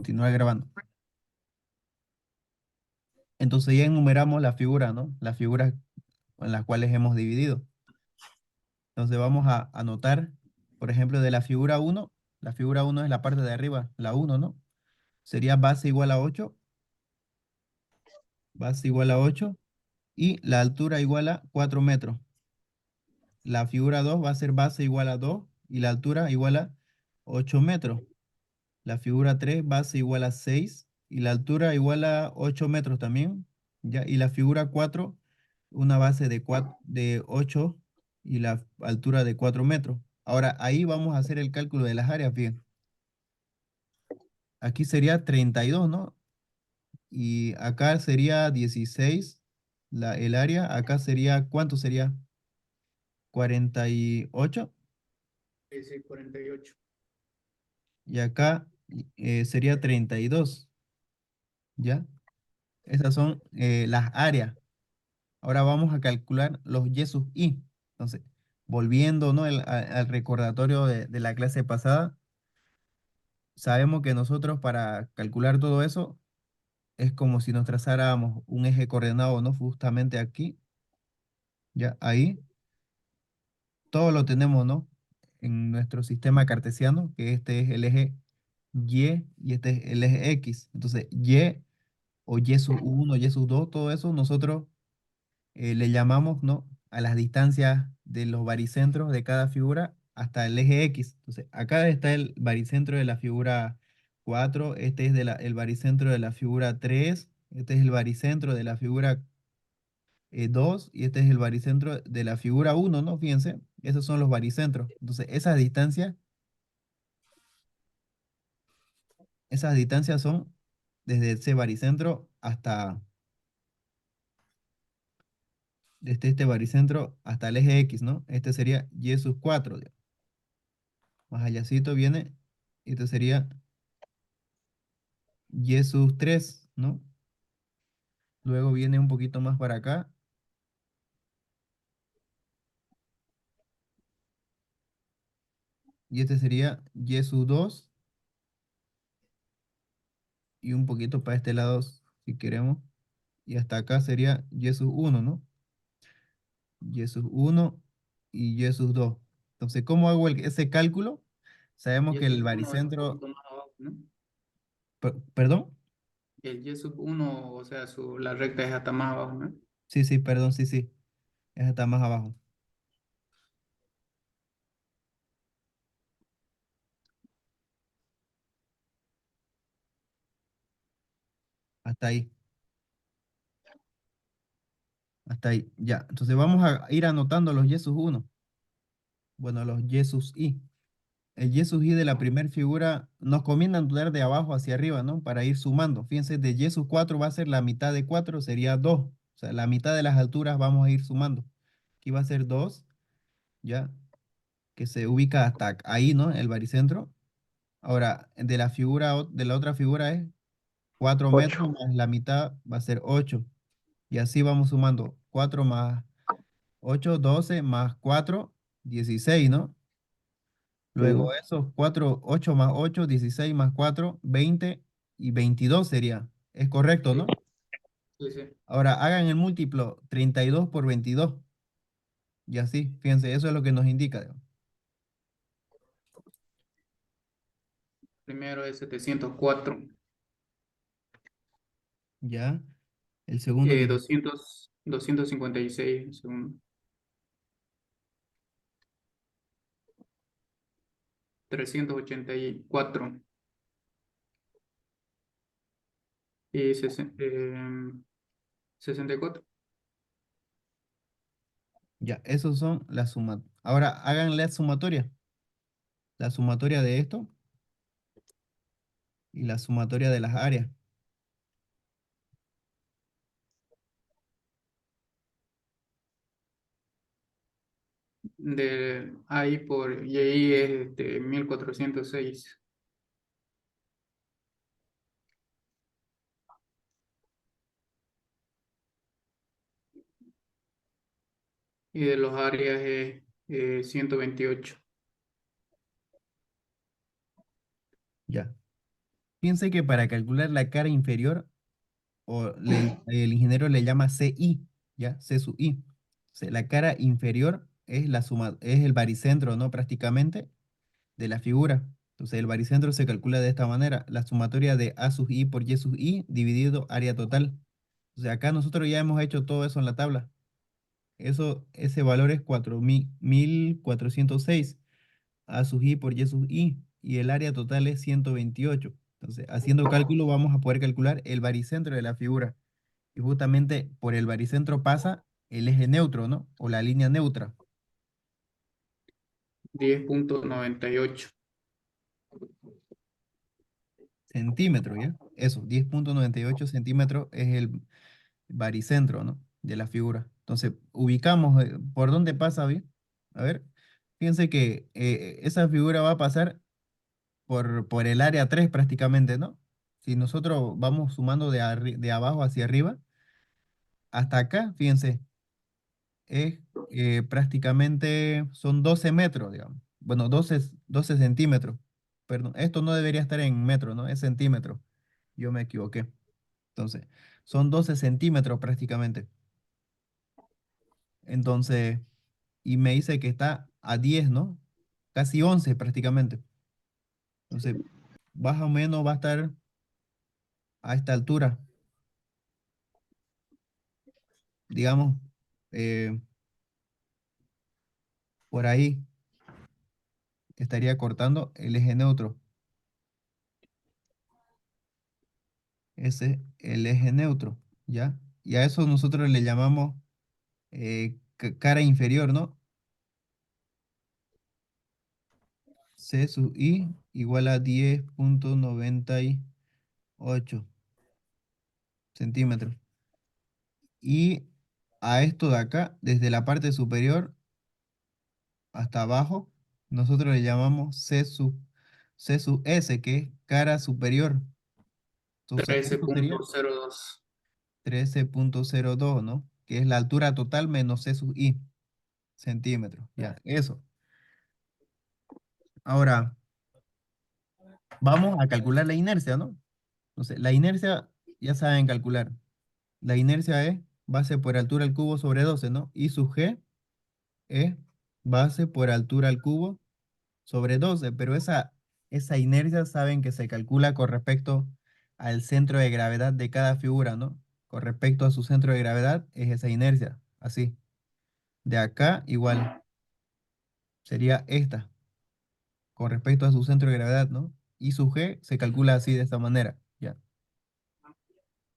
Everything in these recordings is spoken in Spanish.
continuar grabando. Entonces ya enumeramos la figura, ¿no? Las figuras en las cuales hemos dividido. Entonces vamos a anotar, por ejemplo, de la figura uno es la parte de arriba, la uno, ¿no? Sería base igual a 8, base igual a 8 y la altura igual a 4 metros. La figura 2 va a ser base igual a 2 y la altura igual a 8 metros. La figura 3 base igual a 6 y la altura igual a 8 metros también. ¿Ya? Y la figura 4 una base de 8 y la altura de 4 metros. Ahora, ahí vamos a hacer el cálculo de las áreas, bien. Aquí sería 32, ¿no? Y acá sería 16 el área. Acá sería, ¿cuánto sería? 48. Sí, sí, 48. Y acá sería 32, ¿ya? Esas son las áreas. Ahora vamos a calcular los Y sub I. Entonces, volviendo, ¿no? Al recordatorio de la clase pasada, sabemos que nosotros para calcular todo eso es como si nos trazáramos un eje coordenado, ¿no? Justamente aquí, ya ahí, todo lo tenemos, ¿no? En nuestro sistema cartesiano, que este es el eje Y este es el eje X. Entonces, Y o Y sub 1, Y sub 2, todo eso nosotros le llamamos, ¿no? A las distancias de los baricentros de cada figura hasta el eje X. Entonces, acá está el baricentro de la figura 4, este es el baricentro de la figura 3, este es el baricentro de la figura 2 y este es el baricentro de la figura 1, ¿no? Fíjense, esos son los baricentros. Entonces, esas distancias son desde ese baricentro hasta, desde este baricentro hasta el eje X, ¿no? Este sería Y sub 4. Más allácito viene, esto sería Y sub 3, ¿no? Luego viene un poquito más para acá, y este sería Y sub 2, y un poquito para este lado, si queremos, y hasta acá sería Y sub 1, ¿no? Y sub 1 y Y sub 2. Entonces, ¿cómo hago ese cálculo? Sabemos Y que eso el es uno es un baricentro, poquito más abajo, ¿no? perdón, El Y sub 1, o sea, la recta es hasta más abajo, ¿no? sí, sí, perdón, sí, sí, ese está más abajo, hasta ahí, hasta ahí, ya. Entonces vamos a ir anotando los Y sub 1, bueno, los Y sub I. El Y sub i de la primera figura nos conviene anotar de abajo hacia arriba, ¿no? Para ir sumando. Fíjense, de Y sub 4 va a ser la mitad de 4, sería 2. O sea, la mitad de las alturas vamos a ir sumando. Aquí va a ser 2, ¿ya? Que se ubica hasta ahí, ¿no? El baricentro. Ahora, de la otra figura es 4 metros 8. más la mitad va a ser 8. Y así vamos sumando 4 más 8, 12 más 4, 16, ¿no? Luego Sí, esos 4, 8 más 8, 16 más 4, 20 y 22 sería. Es correcto, Sí, ¿no? sí, sí. Ahora hagan el múltiplo 32 por 22. Y así, fíjense, eso es lo que nos indica, digamos. Primero es 704. Ya, el segundo que 256 segundo. 384 y 64. ya, esos son las sumas. Ahora hagan la sumatoria de esto y la sumatoria de las áreas. De ahí por y ahí es 1406. Y de los áreas es 128. Ya. Piense que para calcular la cara inferior, el ingeniero le llama CI, ¿ya? C sub I. O sea, la cara inferior es la suma, es el baricentro, ¿no? Prácticamente de la figura. Entonces, el baricentro se calcula de esta manera, la sumatoria de A sub I por Y sub I dividido área total. O sea, acá nosotros ya hemos hecho todo eso en la tabla. Ese valor es 4.406 A sub I por Y sub I y el área total es 128. Entonces, haciendo cálculo vamos a poder calcular el baricentro de la figura. Y justamente por el baricentro pasa el eje neutro, ¿no? O la línea neutra, 10,98. centímetro, ¿ya? Eso, 10,98 centímetros es el baricentro, ¿no? De la figura. Entonces, ubicamos por dónde pasa, ¿bien? A ver, fíjense que esa figura va a pasar por el área 3 prácticamente, ¿no? Si nosotros vamos sumando de abajo hacia arriba, hasta acá, fíjense, es prácticamente son 12 metros, digamos. Bueno, 12 centímetros. Perdón, esto no debería estar en metros, ¿no? Es centímetro. Yo me equivoqué. Entonces, son 12 centímetros prácticamente. Entonces, y me dice que está a 10, ¿no? Casi 11 prácticamente. Entonces, más o menos va a estar a esta altura, digamos, eh, por ahí estaría cortando el eje neutro. Ese el eje neutro, ¿ya? Y a eso nosotros le llamamos cara inferior, ¿no? C sub I igual a 10,98 centímetros. Y a esto de acá, desde la parte superior hasta abajo, nosotros le llamamos C sub S, que es cara superior. Entonces, trece esto punto sería cero dos 13,02, ¿no? Que es la altura total menos C sub I, centímetros. Ya, eso. Ahora, vamos a calcular la inercia, ¿no? Entonces, la inercia, ya saben calcular. La inercia es base por altura al cubo sobre 12, ¿no? Y sub G es base por altura al cubo sobre 12, pero esa inercia saben que se calcula con respecto al centro de gravedad de cada figura, ¿no? Con respecto a su centro de gravedad es esa inercia, así. De acá igual sería esta, con respecto a su centro de gravedad, ¿no? Y su G se calcula así de esta manera, ya.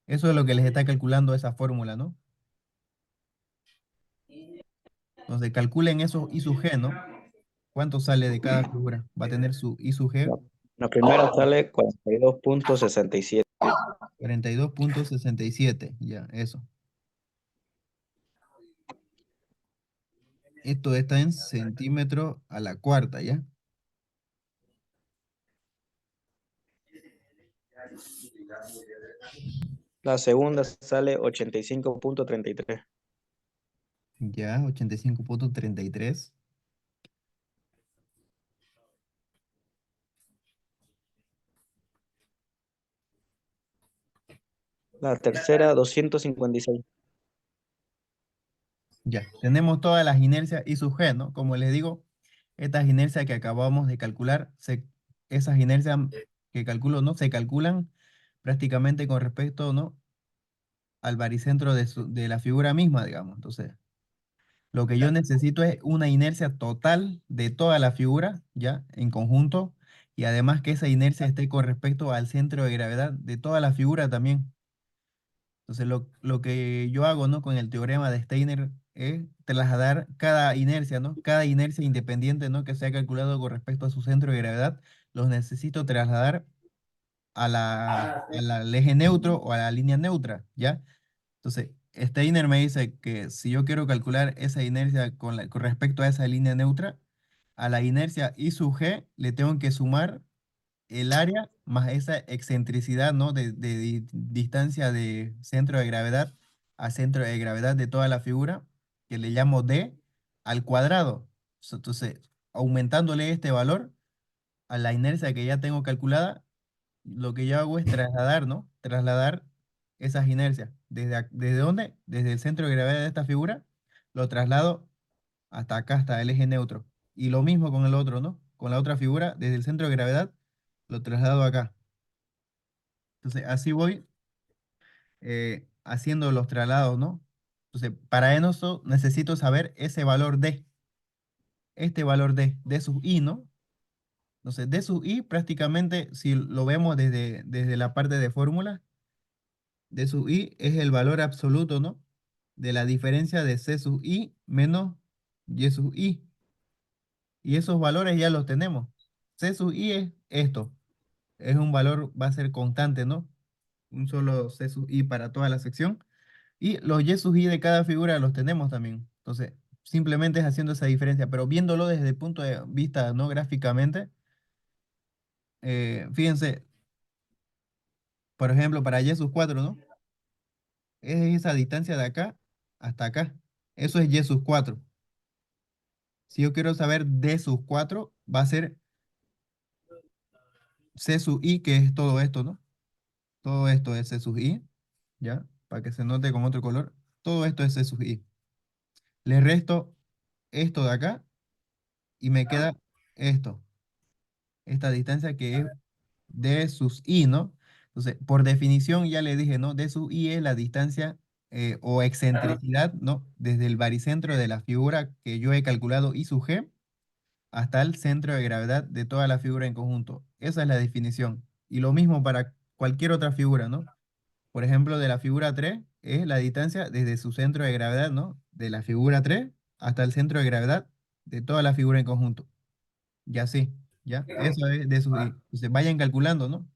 Eso es lo que les está calculando esa fórmula, ¿no? Entonces calculen eso I sub G, ¿no? ¿Cuánto sale de cada figura? Va a tener su I sub G La, la primera sale 42,67. 42,67, ya, eso. Esto está en centímetros a la cuarta, ¿ya? La segunda sale 85,33. Ya, 85,33. La tercera 256. Ya, tenemos todas las inercias I sub G, ¿no? Como les digo, estas inercias que acabamos de calcular, esas inercias que calculo, ¿no? Se calculan prácticamente con respecto, ¿no? Al baricentro de la figura misma, digamos. Entonces, lo que yo necesito es una inercia total de toda la figura, ¿ya? En conjunto, y además que esa inercia esté con respecto al centro de gravedad de toda la figura también. Entonces, lo que yo hago, ¿no? Con el teorema de Steiner es trasladar cada inercia, ¿no? Cada inercia independiente, ¿no? Que se ha calculado con respecto a su centro de gravedad, los necesito trasladar al eje neutro o a la línea neutra, ¿ya? Entonces, Steiner me dice que si yo quiero calcular esa inercia con respecto a esa línea neutra, a la inercia I sub G le tengo que sumar el área más esa excentricidad, ¿no? De distancia de centro de gravedad a centro de gravedad de toda la figura, que le llamo D al cuadrado. Entonces, aumentándole este valor a la inercia que ya tengo calculada, lo que yo hago es trasladar, ¿no? Trasladar esas inercias. ¿Desde dónde? Desde el centro de gravedad de esta figura, lo traslado hasta acá, hasta el eje neutro. Y lo mismo con el otro, ¿no? Con la otra figura, desde el centro de gravedad, lo traslado acá. Entonces, así voy haciendo los traslados, ¿no? Entonces, para eso necesito saber ese valor D, este valor D sub I, ¿no? Entonces, D sub I prácticamente, si lo vemos desde la parte de fórmula, D sub I es el valor absoluto, ¿no? De la diferencia de C sub I menos Y sub I. Y esos valores ya los tenemos. C sub I es esto. Es un valor, va a ser constante, ¿no? Un solo C sub I para toda la sección. Y los Y sub I de cada figura los tenemos también. Entonces, simplemente es haciendo esa diferencia, pero viéndolo desde el punto de vista, ¿no? Gráficamente, fíjense, por ejemplo, para Y sub 4, ¿no? Es esa distancia de acá hasta acá. Eso es Y sub 4. Si yo quiero saber D sub 4, va a ser C sub I, que es todo esto, ¿no? Todo esto es C sub I, ¿ya? Para que se note con otro color. Todo esto es C sub I. Le resto esto de acá y me queda esto. Esta distancia que es D sub I, ¿no? Entonces, por definición ya le dije, ¿no? D sub I es la distancia o excentricidad, ¿no? Desde el baricentro de la figura que yo he calculado I sub G hasta el centro de gravedad de toda la figura en conjunto. Esa es la definición. Y lo mismo para cualquier otra figura, ¿no? Por ejemplo, de la figura 3 es la distancia desde su centro de gravedad, ¿no? De la figura 3 hasta el centro de gravedad de toda la figura en conjunto. Y así, ¿ya? Eso es de sus... Entonces vayan calculando, ¿no?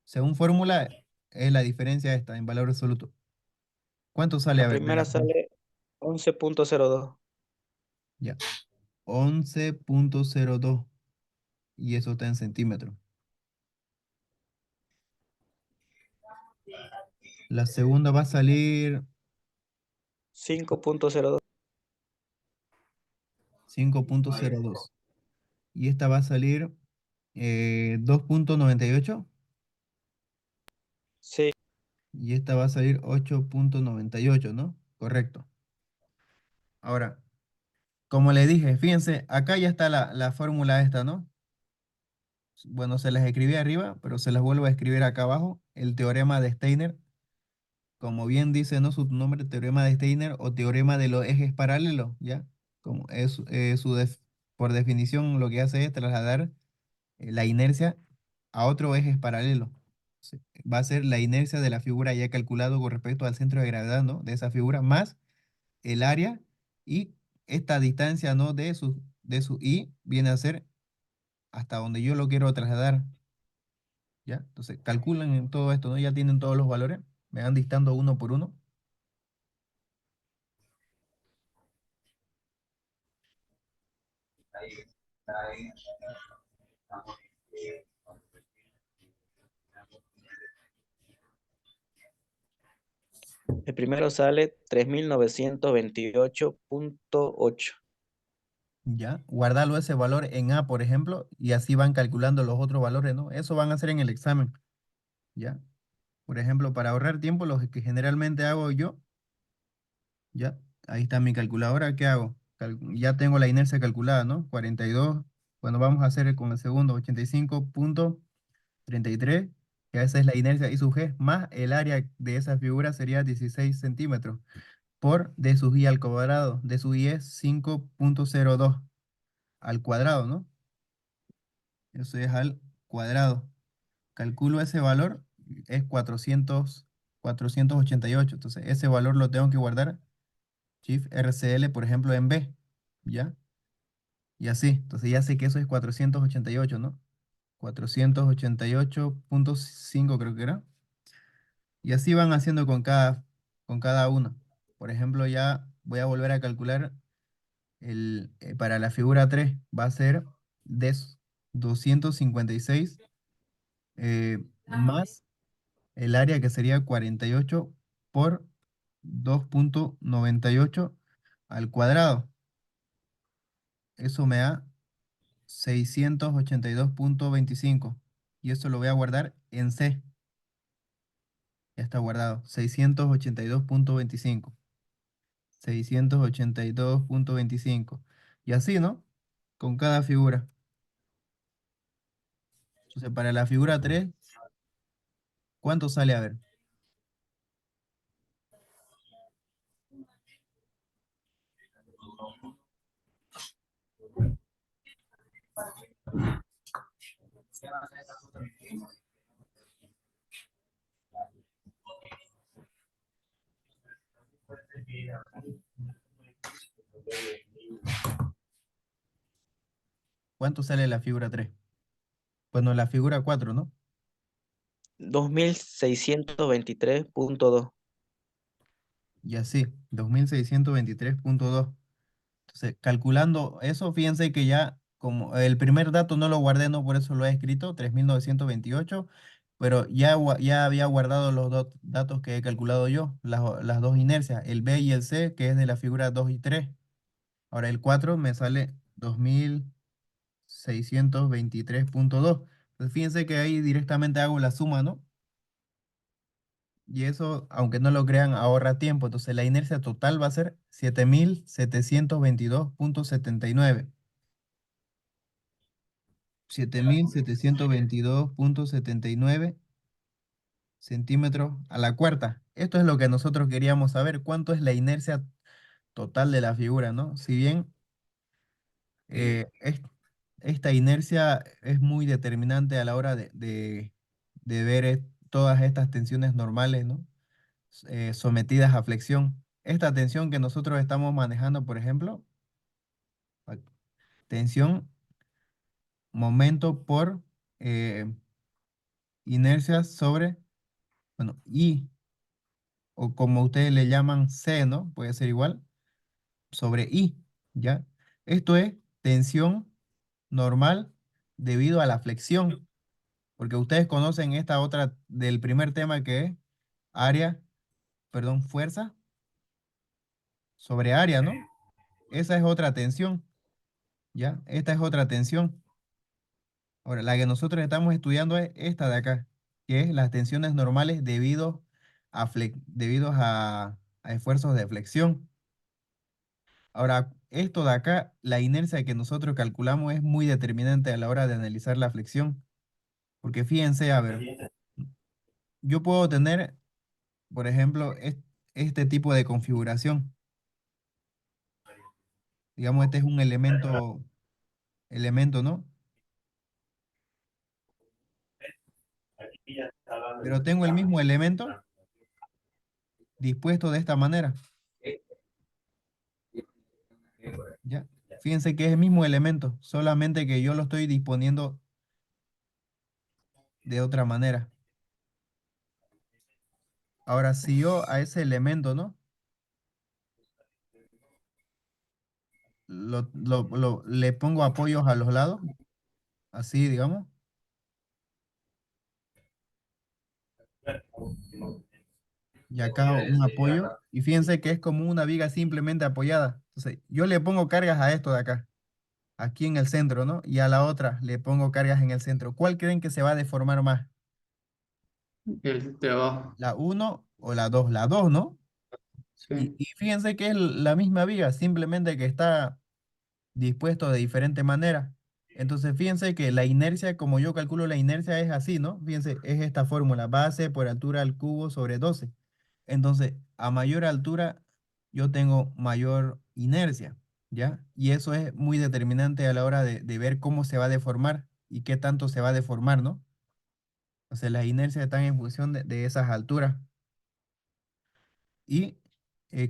Según fórmula, es la diferencia esta en valor absoluto. ¿Cuánto sale? A La ver, primera sale 11.02. ya. 11,02. Y eso está en centímetros. La segunda va a salir 5.02. 5,02. Y esta va a salir 2,98. Sí. Y esta va a salir 8,98, ¿no? Correcto. Ahora, como le dije, fíjense, acá ya está la fórmula esta, ¿no? Bueno, se las escribí arriba, pero se las vuelvo a escribir acá abajo. El teorema de Steiner, como bien dice, ¿no? Su nombre, teorema de Steiner o teorema de los ejes paralelos, ¿ya? Como es, por definición, lo que hace es trasladar la inercia a otro eje paralelo. Va a ser la inercia de la figura ya calculado con respecto al centro de gravedad, ¿no? De esa figura, más el área y esta distancia, ¿no? De su I viene a ser hasta donde yo lo quiero trasladar, ¿ya? Entonces, calculan en todo esto, ¿no? Ya tienen todos los valores, me van dictando uno por uno. El primero sale 3928.8. ¿Ya? Guardarlo ese valor en A, por ejemplo, y así van calculando los otros valores, ¿no? Eso van a hacer en el examen, ¿ya? Por ejemplo, para ahorrar tiempo, lo que generalmente hago yo, ¿ya? Ahí está mi calculadora, ¿qué hago? Ya tengo la inercia calculada, ¿no? 42, bueno, vamos a hacer con el segundo, 85,33, que esa es la inercia I sub G, más el área de esa figura sería 16 centímetros, por D sub I al cuadrado, D sub I es 5,02 al cuadrado, ¿no? Eso es al cuadrado. Calculo ese valor, es 488. Entonces, ese valor lo tengo que guardar, Shift RCL, por ejemplo, en B, ¿ya? Y así. Entonces, ya sé que eso es 488, ¿no? 488,5 creo que era. Y así van haciendo con cada uno. Por ejemplo, ya voy a volver a calcular para la figura 3 va a ser de 256 más el área que sería 48 por 2,98 al cuadrado. Eso me da 682,25. Y eso lo voy a guardar en C. Ya está guardado. 682.25. 682.25. Y así, ¿no? Con cada figura. Entonces, para la figura 3, ¿cuánto sale? A ver. ¿Cuánto sale la figura 3? Bueno, la figura 4, ¿no? 2623.2. Y así, 2623.2. Entonces, calculando eso, fíjense que ya, como el primer dato no lo guardé, no por eso lo he escrito, 3928, pero ya, ya había guardado los dos datos que he calculado yo, las dos inercias, el B y el C, que es de la figura 2 y 3. Ahora el 4 me sale 2623.2. Entonces, fíjense que ahí directamente hago la suma, ¿no? Y eso, aunque no lo crean, ahorra tiempo. Entonces, la inercia total va a ser 7722.79. 7722.79 centímetros a la cuarta. Esto es lo que nosotros queríamos saber. ¿Cuánto es la inercia total de la figura, ¿no? Si bien esta inercia es muy determinante a la hora de ver todas estas tensiones normales, ¿no? Sometidas a flexión. Esta tensión que nosotros estamos manejando, por ejemplo, a- tensión, momento por eh, inercia sobre, bueno, I, o como ustedes le llaman C, ¿no? Puede ser igual, sobre I, ¿ya? Esto es tensión normal debido a la flexión, porque ustedes conocen esta otra del primer tema que es área, perdón, fuerza sobre área, ¿no? Esa es otra tensión, ¿ya? Esta es otra tensión. Ahora, la que nosotros estamos estudiando es esta de acá, que es las tensiones normales debido a esfuerzos de flexión. Ahora, esto de acá, la inercia que nosotros calculamos es muy determinante a la hora de analizar la flexión. Porque fíjense, a ver, yo puedo tener, por ejemplo, este tipo de configuración. Digamos, este es un elemento, ¿no? Pero tengo el mismo elemento dispuesto de esta manera, ¿ya? Fíjense que es el mismo elemento, solamente que yo lo estoy disponiendo de otra manera. Ahora, si yo a ese elemento, ¿no? Le pongo apoyos a los lados, así, digamos, y acá un apoyo, y fíjense que es como una viga simplemente apoyada. Entonces, yo le pongo cargas a esto de acá, aquí en el centro, ¿no? Y a la otra le pongo cargas en el centro. ¿Cuál creen que se va a deformar más? El de abajo. ¿La uno o la 2? La 2, ¿no? Sí. Y fíjense que es la misma viga, simplemente que está dispuesto de diferente manera. Entonces, fíjense que la inercia, como yo calculo la inercia, es así, ¿no? Fíjense, es esta fórmula, base por altura al cubo sobre 12. Entonces, a mayor altura, yo tengo mayor inercia, ¿ya? Y eso es muy determinante a la hora de ver cómo se va a deformar y qué tanto se va a deformar, ¿no? O sea, las inercias están en función de esas alturas. Y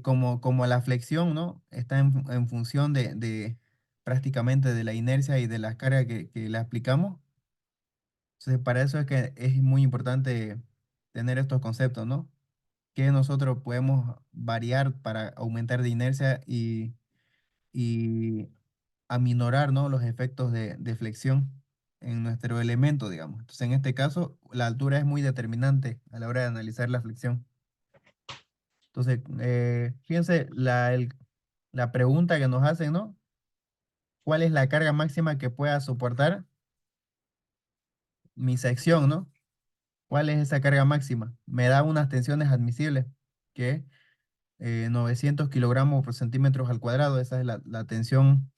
como la flexión, ¿no? Está en función de prácticamente de la inercia y de las cargas que le aplicamos. Entonces, para eso es que es muy importante tener estos conceptos, ¿no? Que nosotros podemos variar para aumentar de inercia y aminorar, ¿no? Los efectos de flexión en nuestro elemento, digamos. Entonces, en este caso, la altura es muy determinante a la hora de analizar la flexión. Entonces, fíjense la pregunta que nos hacen, ¿no? ¿Cuál es la carga máxima que pueda soportar mi sección, ¿no? ¿Cuál es esa carga máxima? Me da unas tensiones admisibles, que es 900 kilogramos por centímetros al cuadrado. Esa es la tensión,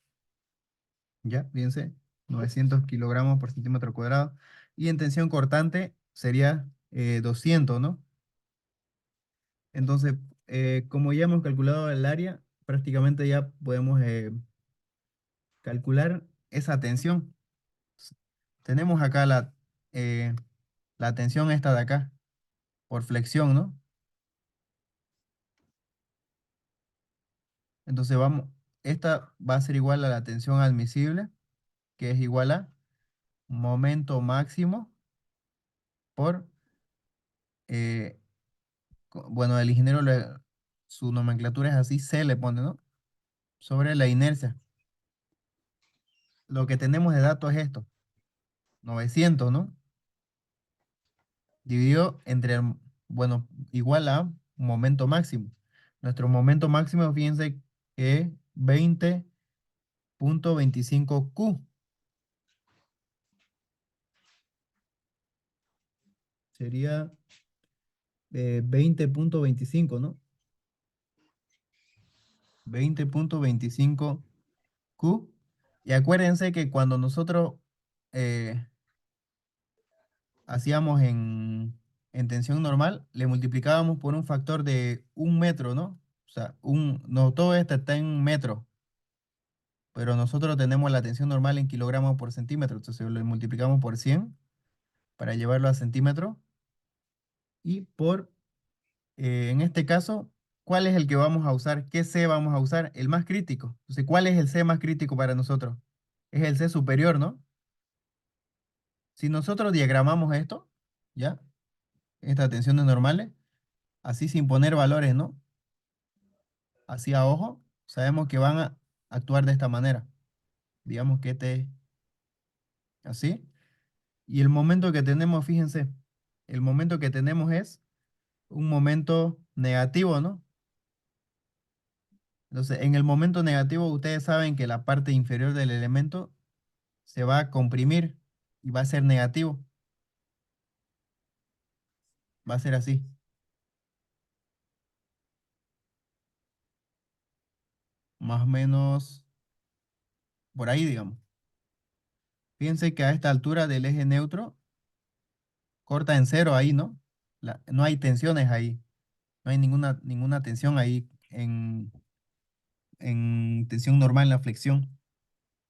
ya, fíjense, 900 kilogramos por centímetro cuadrado. Y en tensión cortante sería 200, ¿no? Entonces, como ya hemos calculado el área, prácticamente ya podemos calcular esa tensión. Tenemos acá eh, la tensión esta de acá, por flexión, ¿no? Entonces vamos, esta va a ser igual a la tensión admisible, que es igual a momento máximo por, eh, bueno, el ingeniero, su nomenclatura es así, C le pone, ¿no? Sobre la inercia. Lo que tenemos de datos es esto, 900, ¿no? Dividido entre, bueno, igual a momento máximo. Nuestro momento máximo, fíjense que es 20,25 Q. Sería 20,25, ¿no? 20,25 Q. Y acuérdense que cuando nosotros eh, hacíamos en tensión normal, le multiplicábamos por un factor de 1 metro, ¿no? O sea, no, todo esto está en metros, pero nosotros tenemos la tensión normal en kilogramos por centímetro, entonces lo multiplicamos por 100 para llevarlo a centímetros y en este caso, ¿cuál es el que vamos a usar? ¿Qué C vamos a usar? El más crítico. Entonces, ¿cuál es el C más crítico para nosotros? Es el C superior, ¿no? Si nosotros diagramamos esto, ¿ya? Estas tensiones normales, así sin poner valores, ¿no? Así a ojo, sabemos que van a actuar de esta manera. Digamos que este es así. Y el momento que tenemos, fíjense, el momento que tenemos es un momento negativo, ¿no? Entonces, en el momento negativo, ustedes saben que la parte inferior del elemento se va a comprimir y va a ser negativo. Va a ser así, más o menos por ahí, digamos. Fíjense que a esta altura del eje neutro corta en cero ahí, ¿no? No hay tensiones ahí, no hay ninguna tensión ahí en tensión normal en la flexión.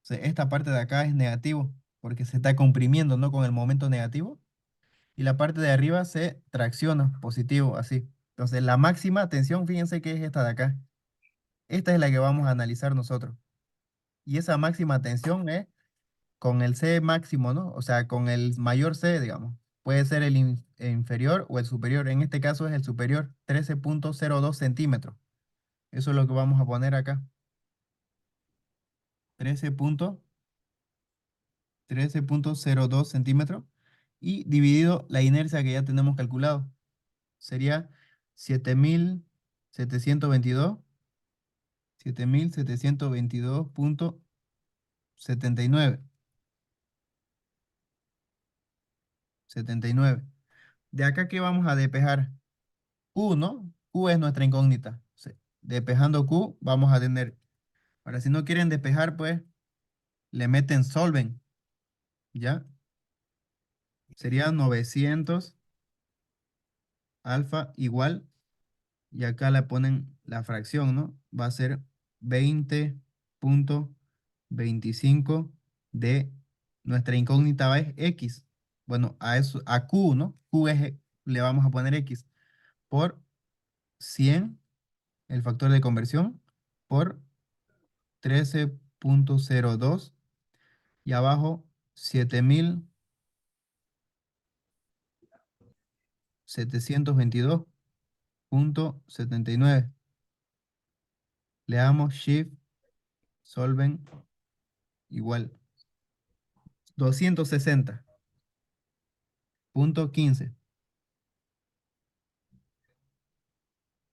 O sea, esta parte de acá es negativo porque se está comprimiendo, ¿no? Con el momento negativo. Y la parte de arriba se tracciona, positivo, así. Entonces, la máxima tensión, fíjense que es esta de acá. Esta es la que vamos a analizar nosotros. Y esa máxima tensión es con el C máximo, ¿no? O sea, con el mayor C, digamos. Puede ser el inferior o el superior. En este caso es el superior, 13,02 centímetros. Eso es lo que vamos a poner acá. 13,02 centímetros. Y dividido la inercia que ya tenemos calculado. Sería 7,722, 7,722,79. 79. De acá que vamos a despejar Q, ¿no? Q es nuestra incógnita. Despejando Q, vamos a tener. Ahora, si no quieren despejar, pues le meten solven, ¿ya? Sería 900 alfa igual, y acá le ponen la fracción, ¿no? Va a ser 20,25 de nuestra incógnita es X. Bueno, a eso, a Q, ¿no? Q es, le vamos a poner X por 100 el factor de conversión, por 13,02 y abajo 7,722,79. Le damos Shift, Solven, igual 260,15.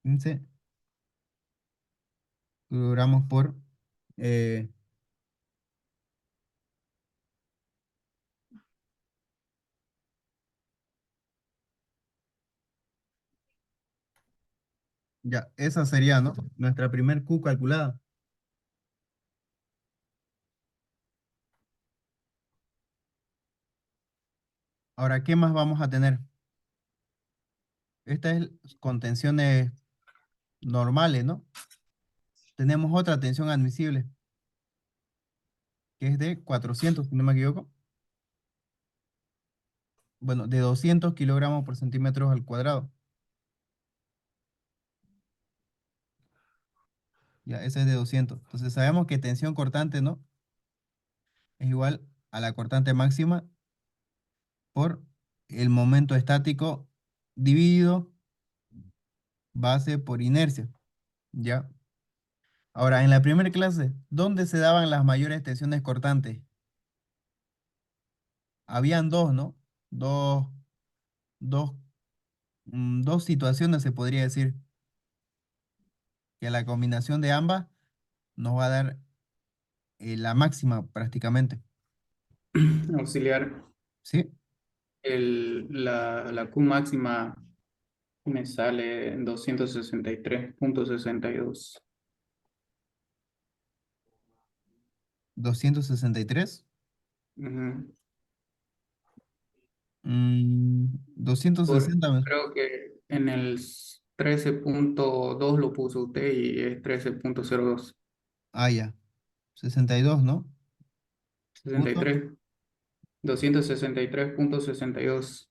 15 kilogramos eh, Ya, esa sería, ¿no? Nuestra primer Q calculada. Ahora, ¿qué más vamos a tener? Esta es contenciones normales, ¿no? Tenemos otra tensión admisible, que es de 400, si no me equivoco. Bueno, de 200 kilogramos por centímetros al cuadrado. Ya, ese es de 200. Entonces sabemos que tensión cortante, ¿no? Es igual a la cortante máxima por el momento estático dividido base por inercia. ¿Ya? Ahora, en la primera clase, ¿dónde se daban las mayores tensiones cortantes? Habían dos, ¿no? Dos, dos, dos situaciones se podría decir, que la combinación de ambas nos va a dar la máxima prácticamente. Auxiliar. ¿Sí? La Q máxima me sale en 263,62. 263. Ujú. 260. Creo que en el 13,2 lo puso usted y es 13,02. Ah, ya. 62, ¿no? Punto. 63. 263,62.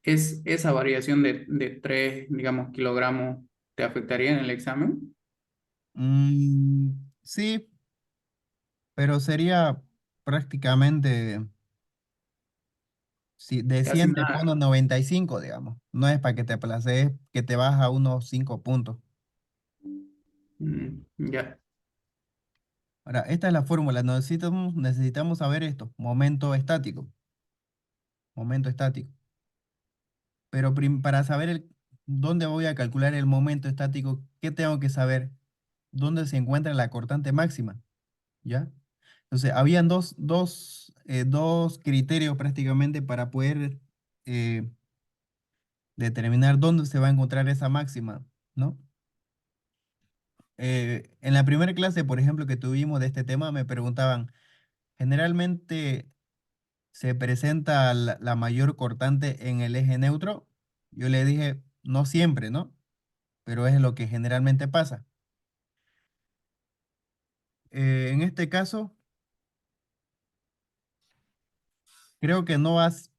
Esa variación de 3 digamos, kilogramos, ¿te afectaría en el examen? Sí, pero sería prácticamente, si de Casi 100 te pones nada. 95, digamos. No es para que te aplaces, que te baja unos 5 puntos. Ya. Ahora, esta es la fórmula. Necesitamos saber esto. Momento estático. Momento estático. Pero para saber dónde voy a calcular el momento estático, ¿qué tengo que saber? ¿Dónde se encuentra la cortante máxima? ¿Ya? Entonces, habían dos criterios prácticamente para poder eh, determinar dónde se va a encontrar esa máxima, ¿no? En la primera clase, por ejemplo, que tuvimos de este tema, me preguntaban, generalmente se presenta la mayor cortante en el eje neutro. Yo le dije, no siempre, ¿no? Pero es lo que generalmente pasa. En este caso, creo que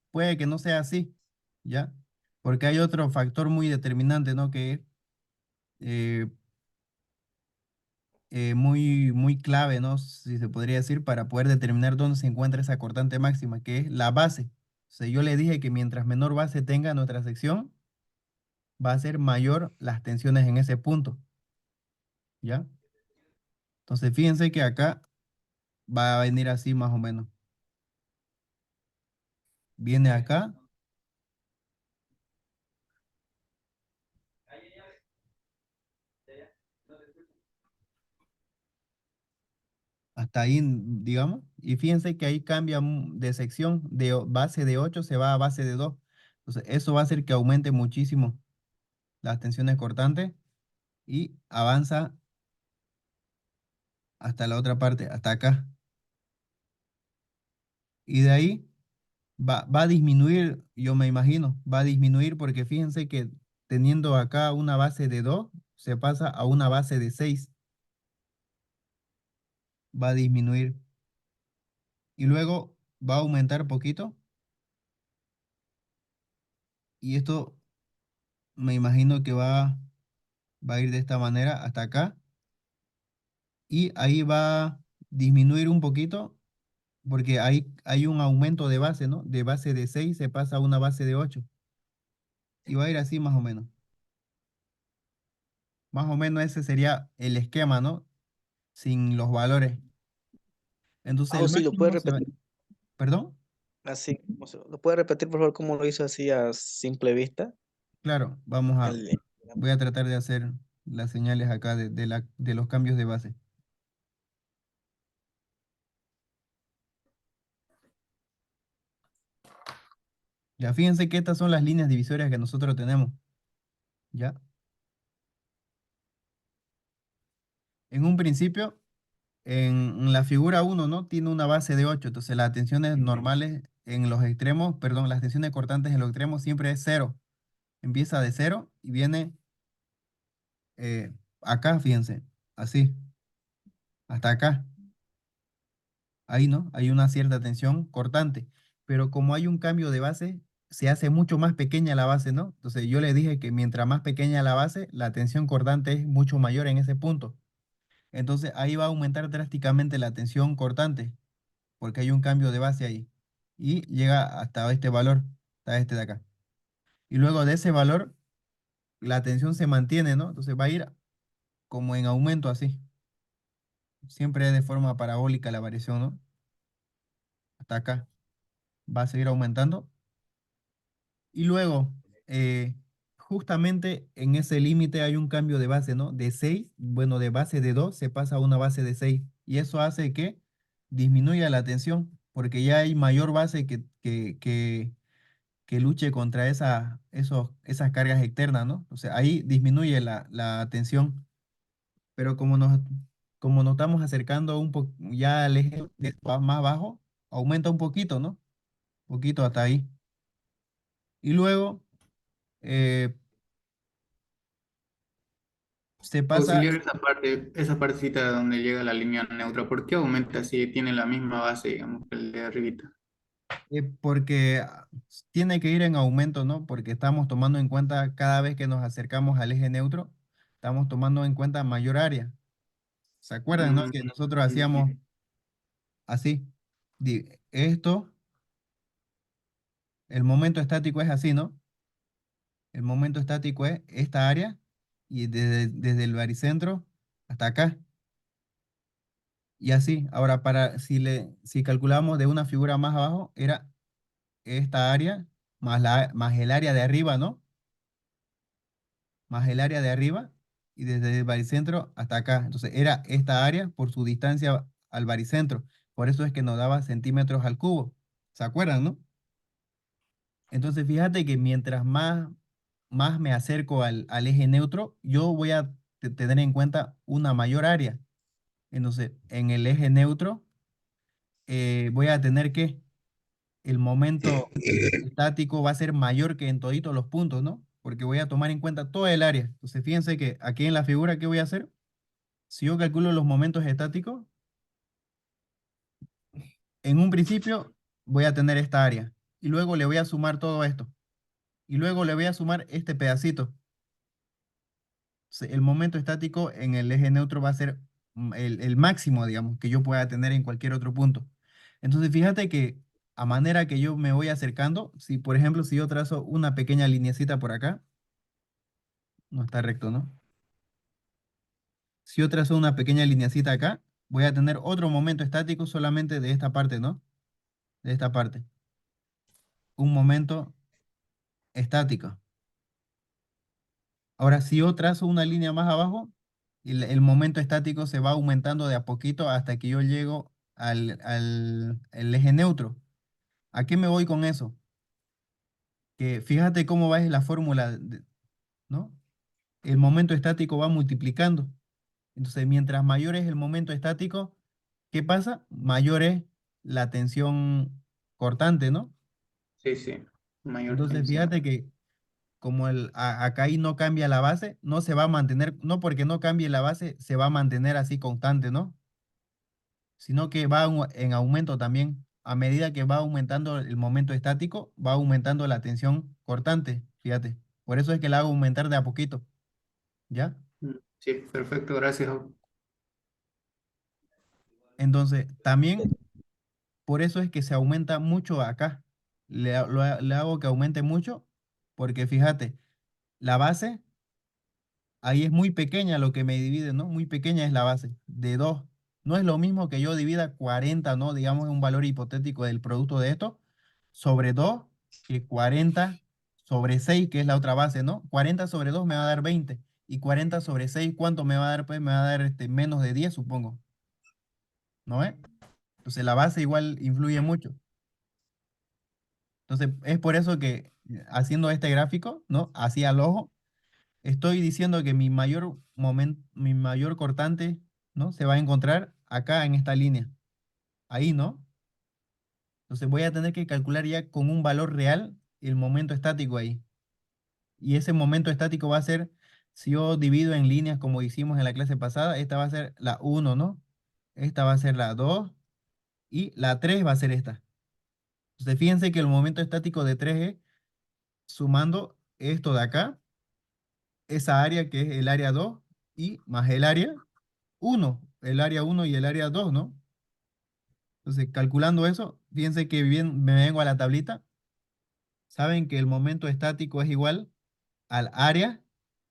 puede que no sea así, ¿ya? Porque hay otro factor muy determinante, ¿no? Que es eh, muy clave, ¿no? Si se podría decir, para poder determinar dónde se encuentra esa cortante máxima, que es la base. O sea, yo le dije que mientras menor base tenga nuestra sección, va a ser mayor las tensiones en ese punto, ¿ya? Entonces, fíjense que acá va a venir así más o menos. Viene acá, hasta ahí, digamos, y fíjense que ahí cambia de sección, de base de 8 se va a base de 2. Entonces, eso va a hacer que aumente muchísimo las tensiones cortantes y avanza hasta la otra parte, hasta acá. Y de ahí va a disminuir, yo me imagino, va a disminuir porque fíjense que teniendo acá una base de 2 se pasa a una base de 6, va a disminuir. Y luego va a aumentar poquito y esto me imagino que va a ir de esta manera hasta acá y ahí va a disminuir un poquito porque hay un aumento de base, ¿no? De base de 6 se pasa a una base de 8 y va a ir así más o menos. Más o menos ese sería el esquema, ¿no? Sin los valores. Entonces el Sí, lo puede máximo repetir ¿perdón? así, lo puede repetir por favor cómo lo hizo así a simple vista. Claro, El, voy a tratar de hacer las señales acá de los cambios de base. Ya fíjense que estas son las líneas divisorias que nosotros tenemos, ¿ya? En un principio, en la figura uno, ¿no? Tiene una base de 8. Entonces las tensiones normales en los extremos, perdón, las tensiones cortantes en los extremos siempre es cero. Empieza de cero y viene acá, fíjense, así, hasta acá. Ahí, ¿no? Hay una cierta tensión cortante. Pero como hay un cambio de base, se hace mucho más pequeña la base, ¿no? Entonces yo le dije que mientras más pequeña la base, la tensión cortante es mucho mayor en ese punto. Entonces ahí va a aumentar drásticamente la tensión cortante, porque hay un cambio de base ahí. Y llega hasta este valor, hasta este de acá. Y luego de ese valor, la tensión se mantiene, ¿no? Entonces va a ir como en aumento así. Siempre es de forma parabólica la variación, ¿no? Hasta acá. Va a seguir aumentando. Y luego, eh, justamente en ese límite hay un cambio de base, ¿no? De 6, bueno, de base de 2 se pasa a una base de 6. Y eso hace que disminuya la tensión, porque ya hay mayor base que luche contra esas cargas externas, ¿no? O sea, ahí disminuye la tensión. Pero como nos estamos acercando un poco ya al eje más bajo, aumenta un poquito, ¿no? Poquito hasta ahí. Y luego eh, se pasa, Auxiliar esa partecita donde llega la línea neutra, ¿por qué aumenta si tiene la misma base, digamos, que el de arribita? porque tiene que ir en aumento, ¿no? Porque estamos tomando en cuenta cada vez que nos acercamos al eje neutro, estamos tomando en cuenta mayor área. ¿Se acuerdan, no? Mm, Que nosotros hacíamos así. Esto, el momento estático es así, ¿no? El momento estático es esta área y desde el baricentro hasta acá. Y así. Ahora, si calculamos de una figura más abajo, era esta área más el área de arriba, ¿no? Más el área de arriba y desde el baricentro hasta acá. Entonces era esta área por su distancia al baricentro. Por eso es que nos daba centímetros al cubo. ¿Se acuerdan, no? Entonces fíjate que mientras más me acerco al eje neutro, yo voy a tener en cuenta una mayor área. Entonces, en el eje neutro voy a tener que el momento estático va a ser mayor que en toditos los puntos, ¿no? Porque voy a tomar en cuenta toda el área. Entonces, fíjense que aquí en la figura, ¿qué voy a hacer? Si yo calculo los momentos estáticos, en un principio voy a tener esta área y luego le voy a sumar todo esto y luego le voy a sumar este pedacito. El momento estático en el eje neutro va a ser el máximo, digamos, que yo pueda tener en cualquier otro punto. Entonces, fíjate que a manera que yo me voy acercando, si por ejemplo, si yo trazo una pequeña lineecita por acá, no está recto, ¿no? Si yo trazo una pequeña lineecita acá, voy a tener otro momento estático solamente de esta parte, ¿no? De esta parte. Un momento estático. Ahora, si yo trazo una línea más abajo, el momento estático se va aumentando de a poquito hasta que yo llego al eje neutro. ¿A qué me voy con eso? Que fíjate cómo va la fórmula, ¿no? El momento estático va multiplicando. Entonces, mientras mayor es el momento estático, ¿qué pasa? Mayor es la tensión cortante, ¿no? sí, sí, mayor Entonces, fíjate tensión. que como acá ahí no cambia la base, no se va a mantener, no porque no cambie la base, se va a mantener así constante, ¿no? Sino que va en aumento también. A medida que va aumentando el momento estático, va aumentando la tensión cortante, fíjate. Por eso es que la hago aumentar de a poquito, ¿ya? Sí, perfecto, gracias. Entonces, también por eso es que se aumenta mucho acá. Le hago que aumente mucho, porque fíjate, la base ahí es muy pequeña lo que me divide, ¿no? Muy pequeña es la base, de 2. No es lo mismo que yo divida 40, ¿no? Digamos un valor hipotético del producto de esto, sobre 2 que 40 sobre 6 que es la otra base, ¿no? 40 sobre 2 me va a dar 20. Y 40 sobre 6 ¿cuánto me va a dar? Pues me va a dar menos de 10 supongo, ¿no es? Entonces la base igual influye mucho. Entonces es por eso que haciendo este gráfico, ¿no? Así al ojo, estoy diciendo que mi mayor cortante ¿no? Se va a encontrar acá en esta línea. Ahí, ¿no? Entonces voy a tener que calcular ya con un valor real el momento estático ahí. Y ese momento estático va a ser, si yo divido en líneas como hicimos en la clase pasada, esta va a ser la uno, ¿no? Esta va a ser la 2 y la 3 va a ser esta. Entonces fíjense que el momento estático de 3 es sumando esto de acá, esa área que es el área 2 y más el área uno, el área uno y el área 2, ¿no? Entonces calculando eso, fíjense que bien me vengo a la tablita, saben que el momento estático es igual al área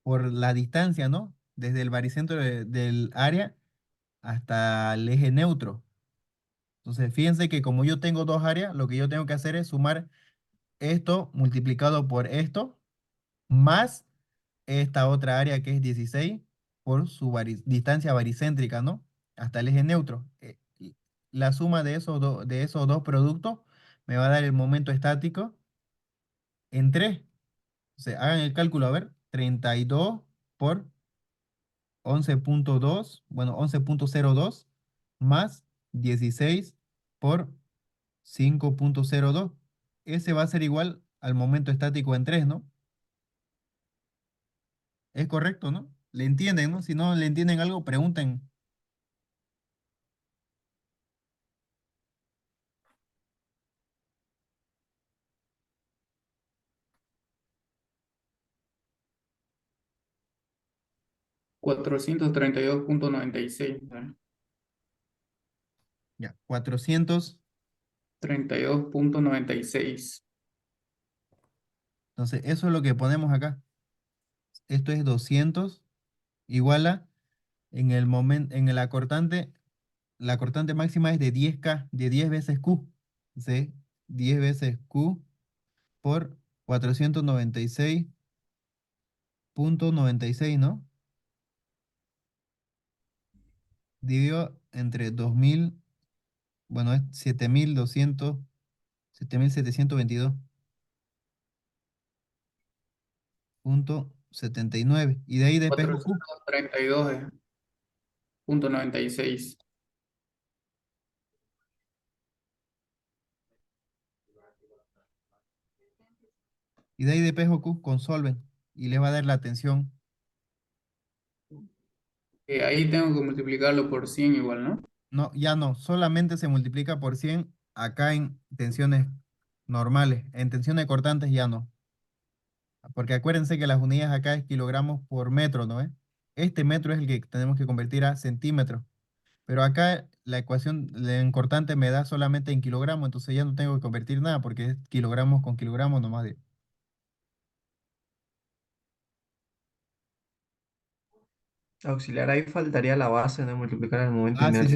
por la distancia, ¿no? Desde el baricentro del área hasta el eje neutro. Entonces, fíjense que como yo tengo dos áreas, lo que yo tengo que hacer es sumar esto multiplicado por esto, más esta otra área que es 16 por su distancia baricéntrica, ¿no? Hasta el eje neutro. Y la suma de esos dos productos me va a dar el momento estático en 3. O sea, hagan el cálculo, a ver, 32 por 11,2, bueno, 11,02 más 16 por 5,02. Ese va a ser igual al momento estático en 3, ¿no? Es correcto, ¿no? ¿Le entienden, no? Si no le entienden algo, pregunten. 432,96. ¿Vale? Ya, 400. 32,96. Entonces, eso es lo que ponemos acá. Esto es 200 igual a, en el momento, en el acortante, la cortante máxima es de 10K, de 10 veces Q. ¿Sí? 10 veces Q por 496,96, ¿no? Dividido entre 2000, bueno, es 7,200, 7,722 punto 79. Y de ahí despejo Q. 432,96. Y de ahí despejo Q con solven. Y le va a dar la tensión. Ahí tengo que multiplicarlo por 100 igual, ¿no? No, ya no. Solamente se multiplica por 100 acá en tensiones normales. En tensiones cortantes ya no. Porque acuérdense que las unidades acá es kilogramos por metro, ¿no? Este metro es el que tenemos que convertir a centímetros. Pero acá la ecuación en cortante me da solamente en kilogramos, entonces ya no tengo que convertir nada porque es kilogramos con kilogramos nomás. Auxiliar, ahí faltaría la base de multiplicar el momento Ah, sí, inercial. sí.